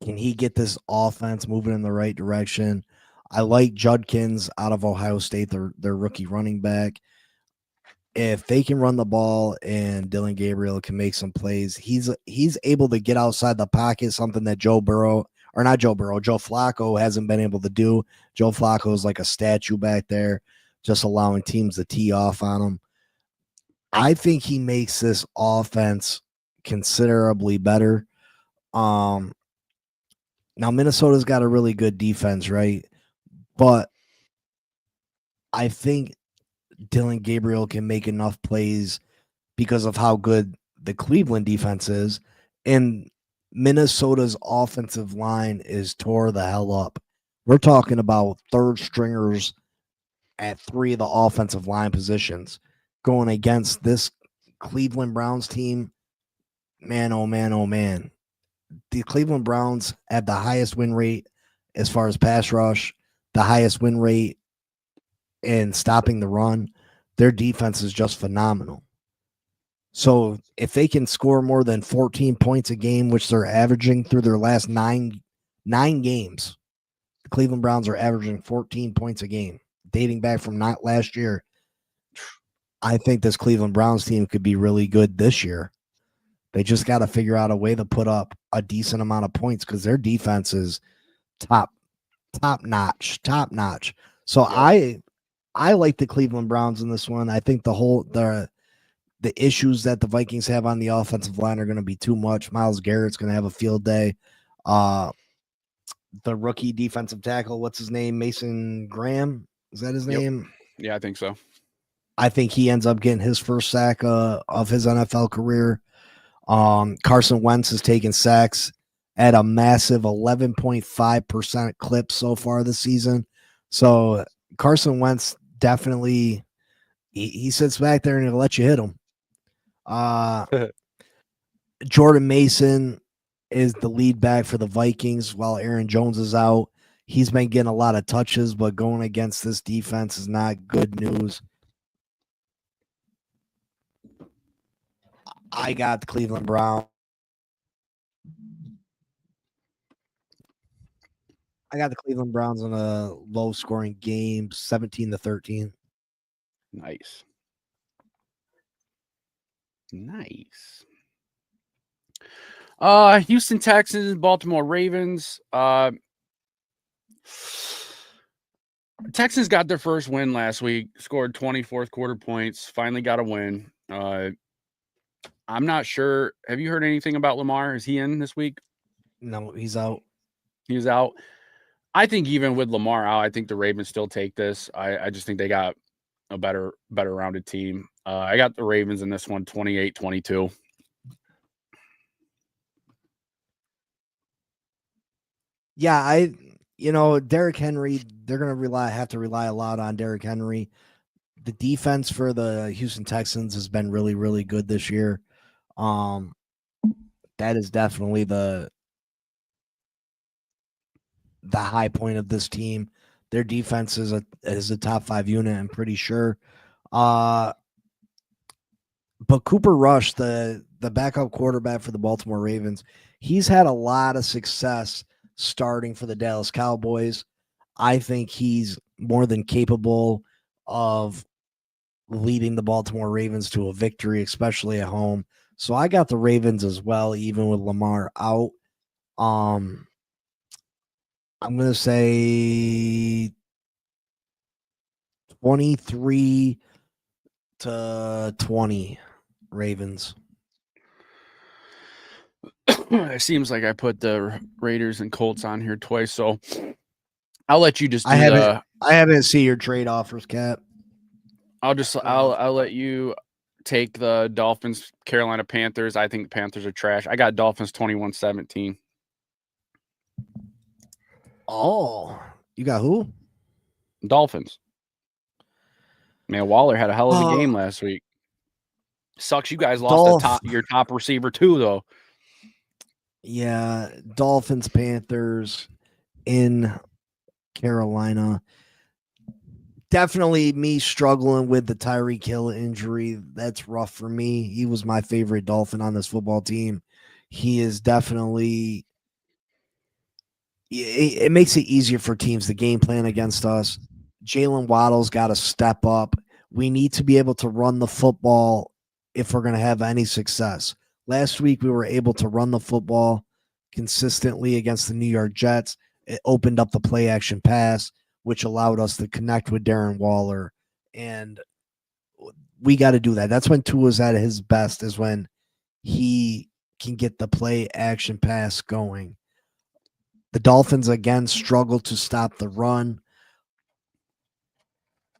Speaker 3: he get this offense moving in the right direction? I like Judkins out of Ohio State, their rookie running back. If they can run the ball and Dylan Gabriel can make some plays, he's able to get outside the pocket, something that Joe Flacco hasn't been able to do. Joe Flacco is like a statue back there, just allowing teams to tee off on him. I think he makes this offense considerably better. Now Minnesota's got a really good defense, right? But I think Dylan Gabriel can make enough plays because of how good the Cleveland defense is. And Minnesota's offensive line is tore the hell up. We're talking about 3rd stringers at 3 of the offensive line positions going against this Cleveland Browns team. Man, oh man, oh man. The Cleveland Browns have the highest win rate as far as pass rush, the highest win rate in stopping the run. Their defense is just phenomenal. So if they can score more than 14 points a game, which they're averaging through their last nine 9 games, the Cleveland Browns are averaging 14 points a game, dating back from not last year. I think this Cleveland Browns team could be really good this year. They just got to figure out a way to put up a decent amount of points because their defense is top notch. So I like the Cleveland Browns in this one. I think the issues that the Vikings have on the offensive line are going to be too much. Myles Garrett's going to have a field day. The rookie defensive tackle, what's his name? Mason Graham. Is that his name?
Speaker 4: Yeah, I think so.
Speaker 3: I think he ends up getting his first sack of his NFL career. Carson Wentz has taken sacks at a massive 11.5% clip so far this season. So Carson Wentz definitely he sits back there and he'll let you hit him. Jordan Mason is the lead back for the Vikings while Aaron Jones is out. He's been getting a lot of touches, but going against this defense is not good news. I got the Cleveland Browns. I got the Cleveland Browns in a low-scoring game, 17-13.
Speaker 4: Nice. Houston Texans, Baltimore Ravens. Texans got their first win last week, scored 20 fourth quarter points, finally got a win. I'm not sure. Have you heard anything about Lamar? Is he in this week?
Speaker 3: No, he's out.
Speaker 4: He's out. I think even with Lamar out, I think the Ravens still take this. I just think they got a better rounded team. I got the Ravens in this one, 28-22.
Speaker 3: Yeah, Derrick Henry, they're going to have to rely a lot on Derrick Henry. The defense for the Houston Texans has been really, really good this year. That is definitely the high point of this team. Their defense is a top 5 unit, I'm pretty sure. But Cooper Rush, the backup quarterback for the Baltimore Ravens, he's had a lot of success starting for the Dallas Cowboys. I think he's more than capable of leading the Baltimore Ravens to a victory, especially at home. So I got the Ravens as well, even with Lamar out. I'm going to say 23-20 Ravens.
Speaker 4: It seems like I put the Raiders and Colts on here twice, so I'll let you just do
Speaker 3: I haven't seen your trade offers, Cap.
Speaker 4: I'll let you take the Dolphins, Carolina Panthers. I think the Panthers are trash. I got Dolphins 21-17.
Speaker 3: Oh, you got who?
Speaker 4: Dolphins. Man, Waller had a hell of a game last week. Sucks you guys lost your top receiver too, though.
Speaker 3: Yeah, Dolphins, Panthers in Carolina. Definitely me struggling with the Tyreek Hill injury. That's rough for me. He was my favorite Dolphin on this football team. He is definitely it makes it easier for teams to game plan against us. Jalen Waddle's got to step up. We need to be able to run the football if we're going to have any success. Last week, we were able to run the football consistently against the New York Jets. It opened up the play action pass, which allowed us to connect with Darren Waller. And we got to do that. That's when Tua's at his best, is when he can get the play action pass going. The Dolphins, again, struggle to stop the run.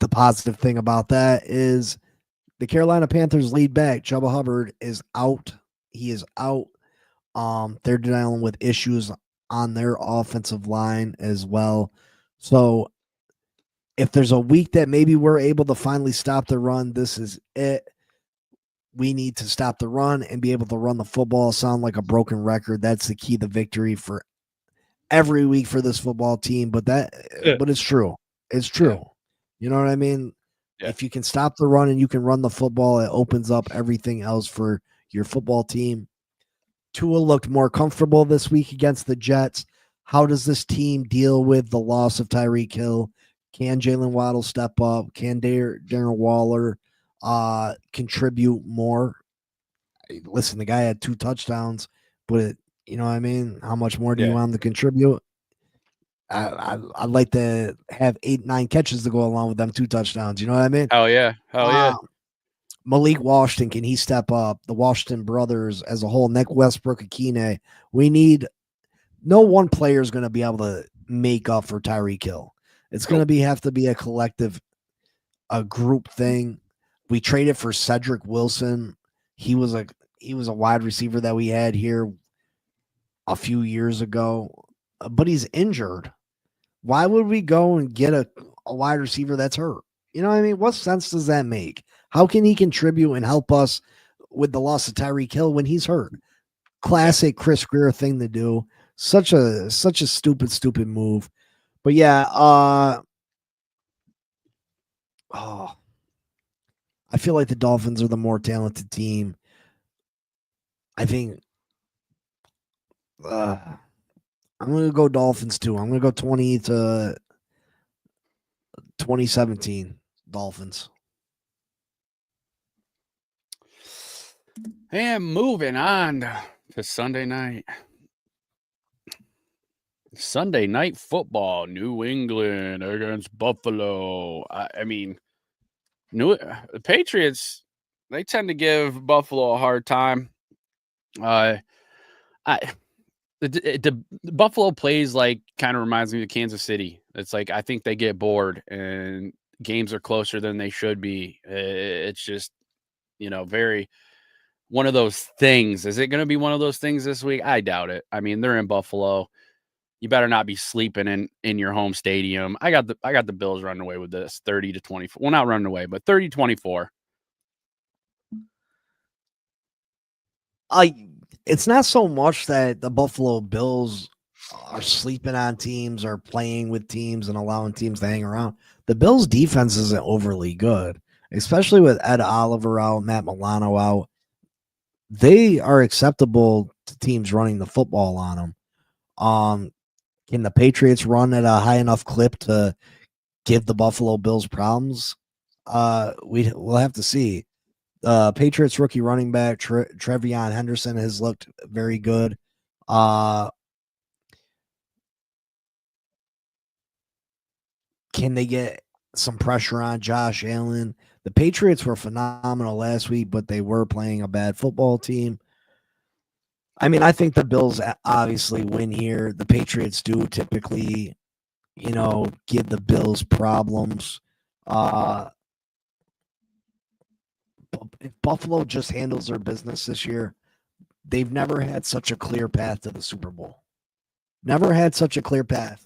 Speaker 3: The positive thing about that is the Carolina Panthers lead back, Chuba Hubbard, is out. He is out. They're dealing with issues on their offensive line as well. So if there's a week that maybe we're able to finally stop the run, this is it. We need to stop the run and be able to run the football. Sound like a broken record. That's the key to victory for every week for this football team. But it's true. It's true. Yeah. You know what I mean? Yeah. If you can stop the run and you can run the football, it opens up everything else for your football team. Tua looked more comfortable this week against the Jets. How does this team deal with the loss of Tyreek Hill? Can Jalen Waddle step up? Can Darren Waller contribute more? Listen, the guy had 2 touchdowns, but you know what I mean? How much more do you
Speaker 4: Yeah.
Speaker 3: want him to contribute? I'd like to have 8, 9 catches to go along with them 2 touchdowns. You know what I mean?
Speaker 4: Hell yeah. Hell yeah.
Speaker 3: Malik Washington, can he step up? The Washington brothers as a whole, Nick Westbrook, Akine. We need no one player is going to be able to make up for Tyreek Hill. It's going to have to be a collective, a group thing. We traded for Cedric Wilson. He was a wide receiver that we had here a few years ago, but he's injured. Why would we go and get a wide receiver that's hurt? You know what I mean? What sense does that make? How can he contribute and help us with the loss of Tyreek Hill when he's hurt? Classic Chris Greer thing to do. Such a stupid move. But yeah, I feel like the Dolphins are the more talented team. I think I'm going to go Dolphins too. I'm going to go 20 to 2017 Dolphins.
Speaker 4: And moving on to Sunday night. Sunday night football, New England against Buffalo. I mean, the Patriots, they tend to give Buffalo a hard time. The Buffalo plays like kind of reminds me of Kansas City. It's like I think they get bored and games are closer than they should be. It's just, very one of those things. Is it going to be one of those things this week? I doubt it. I mean, they're in Buffalo. You better not be sleeping in your home stadium. I got the Bills running away with this 30-24. Well, not running away, but 30-24.
Speaker 3: It's not so much that the Buffalo Bills are sleeping on teams or playing with teams and allowing teams to hang around. The Bills' defense isn't overly good, especially with Ed Oliver out, Matt Milano out. They are acceptable to teams running the football on them. Can the Patriots run at a high enough clip to give the Buffalo Bills problems? We'll have to see. Patriots rookie running back Trevion Henderson has looked very good. Can they get some pressure on Josh Allen? The Patriots were phenomenal last week, but they were playing a bad football team. I mean, I think the Bills obviously win here. The Patriots do typically, give the Bills problems. If Buffalo just handles their business this year, they've never had such a clear path to the Super Bowl. Never had such a clear path.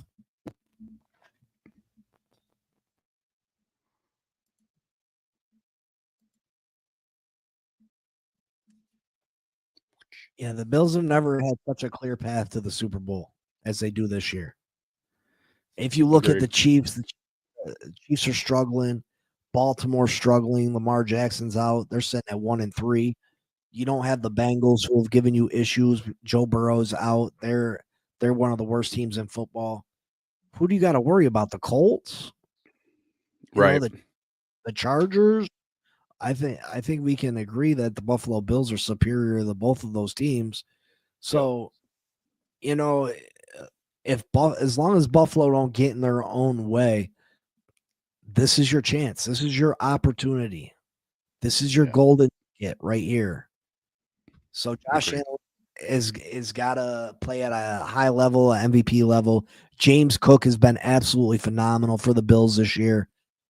Speaker 3: Yeah, the Bills have never had such a clear path to the Super Bowl as they do this year. If you look at the Chiefs are struggling. Baltimore struggling. Lamar Jackson's out. They're sitting at 1-3. You don't have the Bengals who have given you issues. Joe Burrow's out. They're one of the worst teams in football. Who do you got to worry about? The Colts?
Speaker 4: Right.
Speaker 3: The Chargers? I think we can agree that the Buffalo Bills are superior to both of those teams. So, as long as Buffalo don't get in their own way, this is your chance. This is your opportunity. This is your golden ticket right here. So Josh Allen is got to play at a high level, an MVP level. James Cook has been absolutely phenomenal for the Bills this year.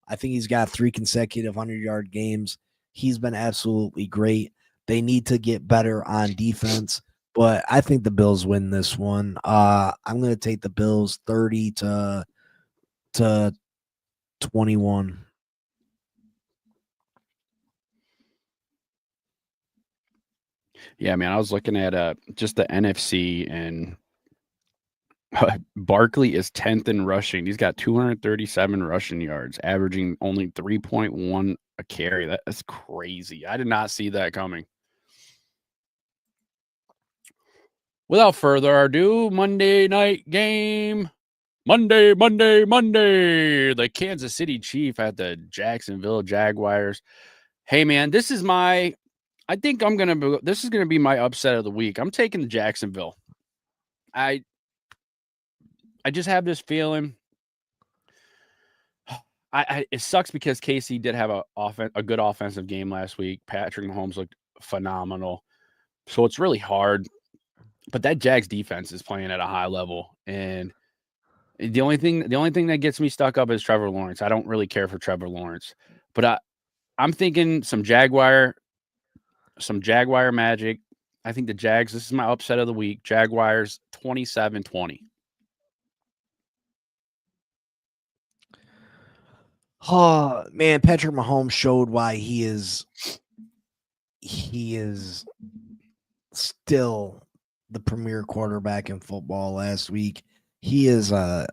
Speaker 3: I think he's got 3 consecutive 100-yard games. He's been absolutely great. They need to get better on defense, but I think the Bills win this one. I'm going to take the Bills 30 to 21.
Speaker 4: Yeah, man, I was looking at just the NFC, and Barkley is 10th in rushing. He's got 237 rushing yards, averaging only 3.1 a carry. That's crazy. I did not see that coming. without further ado, Monday night game. Monday. The Kansas City Chief at the Jacksonville Jaguars. Hey, man, this is my upset of the week. I'm taking the Jacksonville. I just have this feeling. It sucks because KC did have a good offensive game last week. Patrick Mahomes looked phenomenal. So it's really hard. But that Jags defense is playing at a high level. And the only thing that gets me stuck up is Trevor Lawrence. I don't really care for Trevor Lawrence. But I'm thinking some Jaguar magic. I think the Jags, this is my upset of the week. Jaguars 27-20.
Speaker 3: Oh man, Patrick Mahomes showed why he is still the premier quarterback in football last week. He is a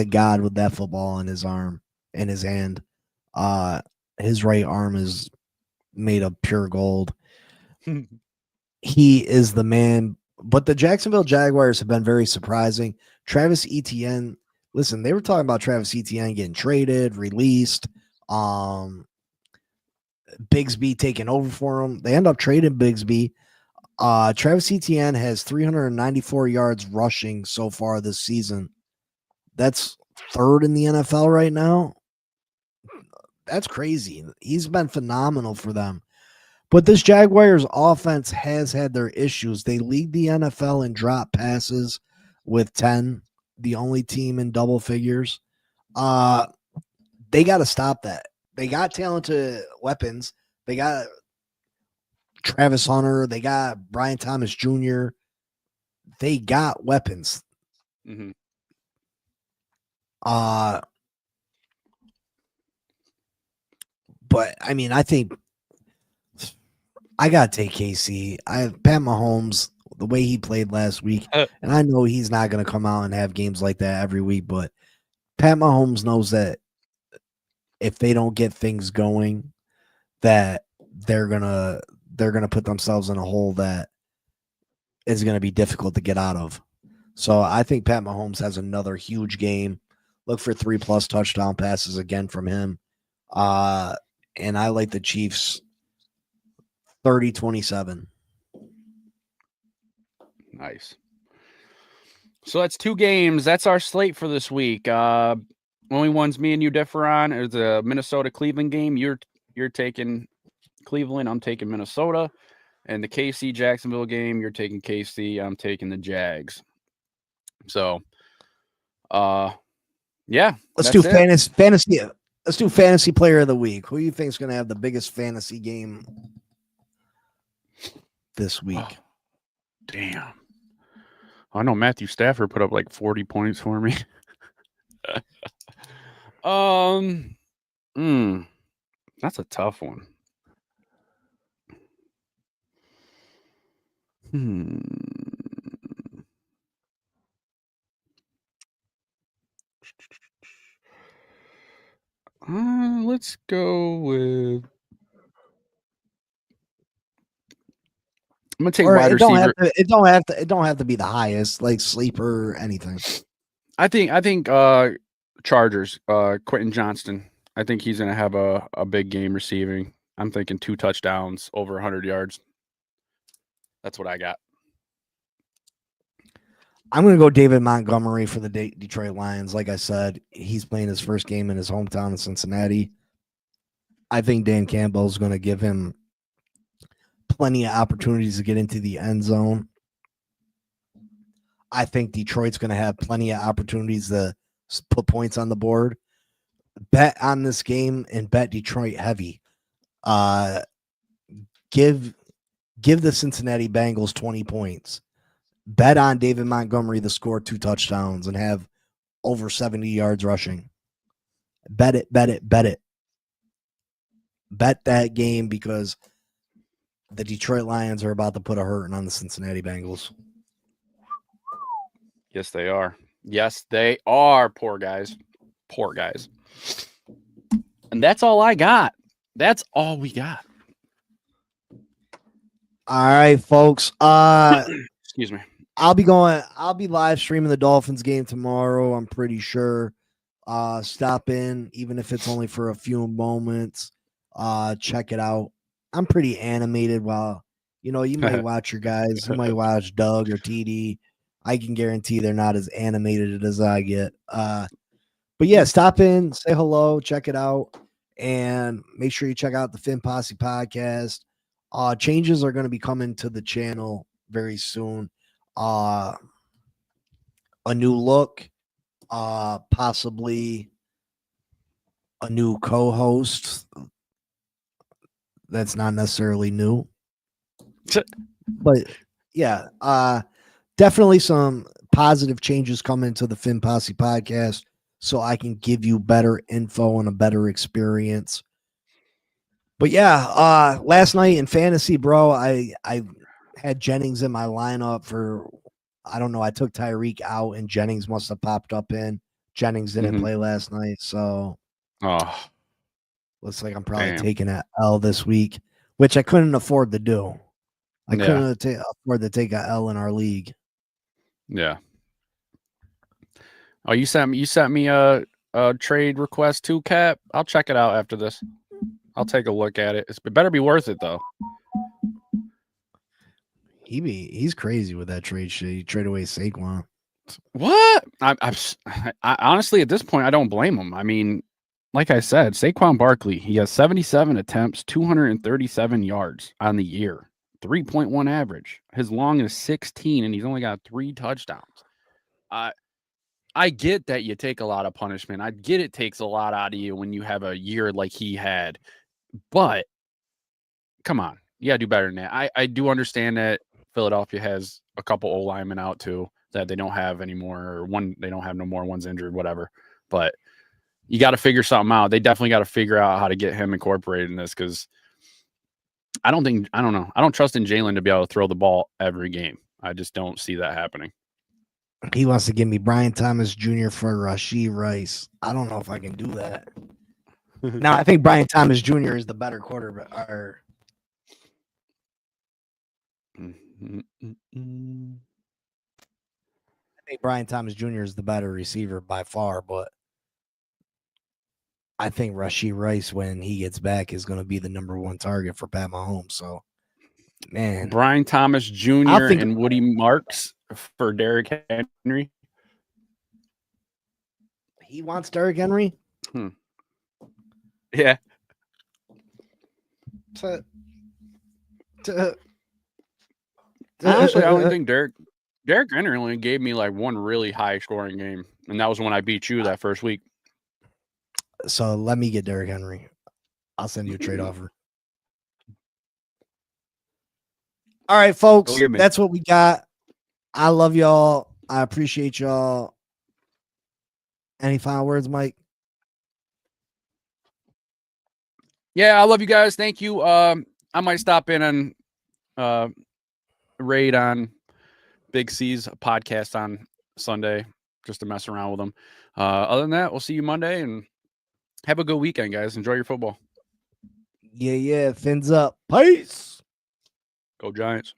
Speaker 3: god with that football in his hand. His right arm is made of pure gold. He is the man. But the Jacksonville Jaguars have been very surprising. Travis Etienne, listen, they were talking about Travis Etienne getting traded, released, Bigsby taking over for him. They end up trading Bigsby. Travis Etienne has 394 yards rushing so far this season. That's third in the NFL right now. That's crazy. He's been phenomenal for them. But this Jaguars offense has had their issues. They lead the NFL in drop passes with 10, the only team in double figures. They got to stop that. They got talented weapons. They got Travis Hunter. They got Brian Thomas Jr. They got weapons.
Speaker 4: Mm-hmm.
Speaker 3: But I mean, I think I got to take KC. Pat Mahomes, the way he played last week, and I know he's not going to come out and have games like that every week, but Pat Mahomes knows that if they don't get things going, that they're gonna put themselves in a hole that is going to be difficult to get out of. So I think Pat Mahomes has another huge game. Look for 3+ touchdown passes again from him. And I like the Chiefs 30-27.
Speaker 4: Nice. So that's 2 games. That's our slate for this week. Only ones me and you differ on is the Minnesota-Cleveland game. You're taking Cleveland. I'm taking Minnesota. And the KC-Jacksonville game, you're taking KC. I'm taking the Jags. So, yeah.
Speaker 3: Let's do fantasy. Let's do fantasy player of the week. Who do you think is going to have the biggest fantasy game this week?
Speaker 4: Oh, damn. I know Matthew Stafford put up like 40 points for me. That's a tough one. Let's go with. I'm gonna take wide receiver.
Speaker 3: It don't have to be the highest, like sleeper or anything.
Speaker 4: I think Chargers, Quentin Johnston. I think he's gonna have a big game receiving. I'm thinking 2 touchdowns, over 100 yards. That's what I got.
Speaker 3: I'm going to go David Montgomery for the Detroit Lions. Like I said, he's playing his first game in his hometown in Cincinnati. I think Dan Campbell is going to give him plenty of opportunities to get into the end zone. I think Detroit's going to have plenty of opportunities to put points on the board. Bet on this game and bet Detroit heavy. Give the Cincinnati Bengals 20 points. Bet on David Montgomery to score 2 touchdowns and have over 70 yards rushing. Bet it. Bet that game because the Detroit Lions are about to put a hurting on the Cincinnati Bengals.
Speaker 4: Yes, they are. Poor guys. And that's all I got. That's all we got.
Speaker 3: All right, folks.
Speaker 4: Excuse me.
Speaker 3: I'll be live streaming the Dolphins game tomorrow. I'm pretty sure. Stop in, even if it's only for a few moments. Check it out. I'm pretty animated. While you might watch your guys. You might watch Doug or TD. I can guarantee they're not as animated as I get. But yeah, stop in, say hello, check it out, and make sure you check out the Fin Posse podcast. Changes are going to be coming to the channel very soon. A new look, possibly a new co-host. That's not necessarily new, but yeah, definitely some positive changes coming to the Fin Posse podcast, so I can give you better info and a better experience. But yeah, last night in fantasy, bro, I had Jennings in my lineup for, I don't know, I took Tyreek out and Jennings must have popped up in. Jennings didn't play last night, so looks like I'm probably taking an L this week, which I couldn't afford to do. I couldn't afford to take an L in our league.
Speaker 4: Yeah. Oh, you sent me a trade request too, Cap. I'll check it out after this. I'll take a look at it. It better be worth it though.
Speaker 3: He's crazy with that trade shit. He traded away Saquon.
Speaker 4: What? I honestly at this point I don't blame him. I mean, like I said, Saquon Barkley, he has 77 attempts, 237 yards on the year, 3.1 average. His long is 16, and he's only got 3 touchdowns. I get that you take a lot of punishment. I get it takes a lot out of you when you have a year like he had. But come on, you gotta do better than that. I do understand that Philadelphia has a couple O linemen out too that they don't have anymore, or one they don't have no more, one's injured, whatever. But you got to figure something out. They definitely got to figure out how to get him incorporated in this, because I don't know. I don't trust in Jalen to be able to throw the ball every game. I just don't see that happening.
Speaker 3: He wants to give me Brian Thomas Jr. for Rashee Rice. I don't know if I can do that. Now, I think Brian Thomas Jr. is the better quarterback. I think Brian Thomas Jr. is the better receiver by far, but I think Rashee Rice, when he gets back, is going to be the number 1 target for Pat Mahomes. So, man.
Speaker 4: Brian Thomas Jr. and Woody Marks for Derrick Henry.
Speaker 3: He wants Derrick Henry?
Speaker 4: Yeah. Honestly, I only think Derrick Henry only gave me like one really high scoring game, and that was when I beat you that first week.
Speaker 3: So let me get Derrick Henry. I'll send you a trade offer. All right, folks, that's what we got. I love y'all. I appreciate y'all. Any final words, Mike?
Speaker 4: Yeah, I love you guys. Thank you. I might stop in on raid on Big C's podcast on Sunday just to mess around with them. Other than that, we'll see you Monday, and have a good weekend, guys. Enjoy your football.
Speaker 3: Yeah. Fins up. Peace.
Speaker 4: Go Giants.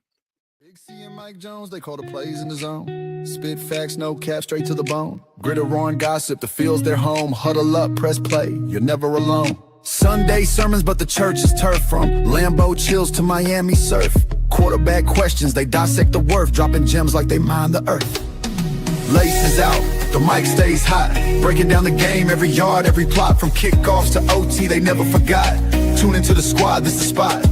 Speaker 1: Big C and Mike Jones, they call the plays in the zone. Spit facts, no cap, straight to the bone. Gritter, roaring gossip, the field's their home. Huddle up, press play, you're never alone. Sunday sermons, but the church is turf. From Lambeau chills to Miami surf. Quarterback questions, they dissect the worth. Dropping gems like they mine the earth. Laces out, the mic stays hot. Breaking down the game, every yard, every plot. From kickoffs to OT, they never forgot. Tune into the squad, this the spot.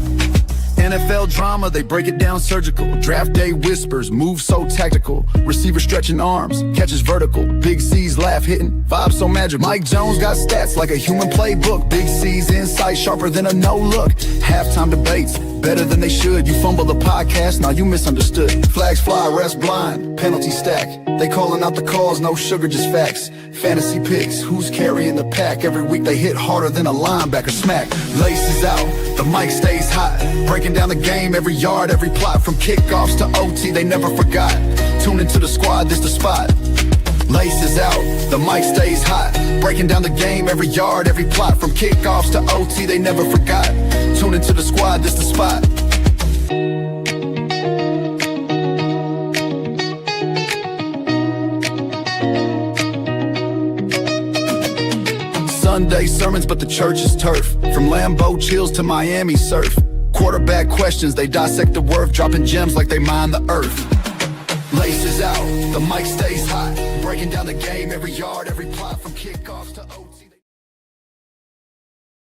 Speaker 1: NFL drama, they break it down surgical. Draft day whispers, moves so tactical. Receiver stretching arms, catches vertical. Big C's laugh hitting, vibes so magical. Mike Jones got stats like a human playbook. Big C's insight sharper than a no look. Halftime debates, better than they should. You fumble the podcast, now you misunderstood. Flags fly, rest blind, penalty stack. They calling out the calls, no sugar, just facts. Fantasy picks, who's carrying the pack? Every week they hit harder than a linebacker smack. Laces out, the mic stays hot. Breaking down the game, every yard, every plot. From kickoffs to OT, they never forgot. Tune into the squad, this the spot. Laces out, the mic stays hot. Breaking down the game, every yard, every plot. From kickoffs to OT, they never forgot. Tune into the squad, this the spot. Sunday sermons, but the church is turf. From Lambeau chills to Miami surf. Quarterback questions, they dissect the worth, dropping gems like they mine the earth. Laces out, the mic stays hot, breaking down the game, every yard, every plot from kickoffs to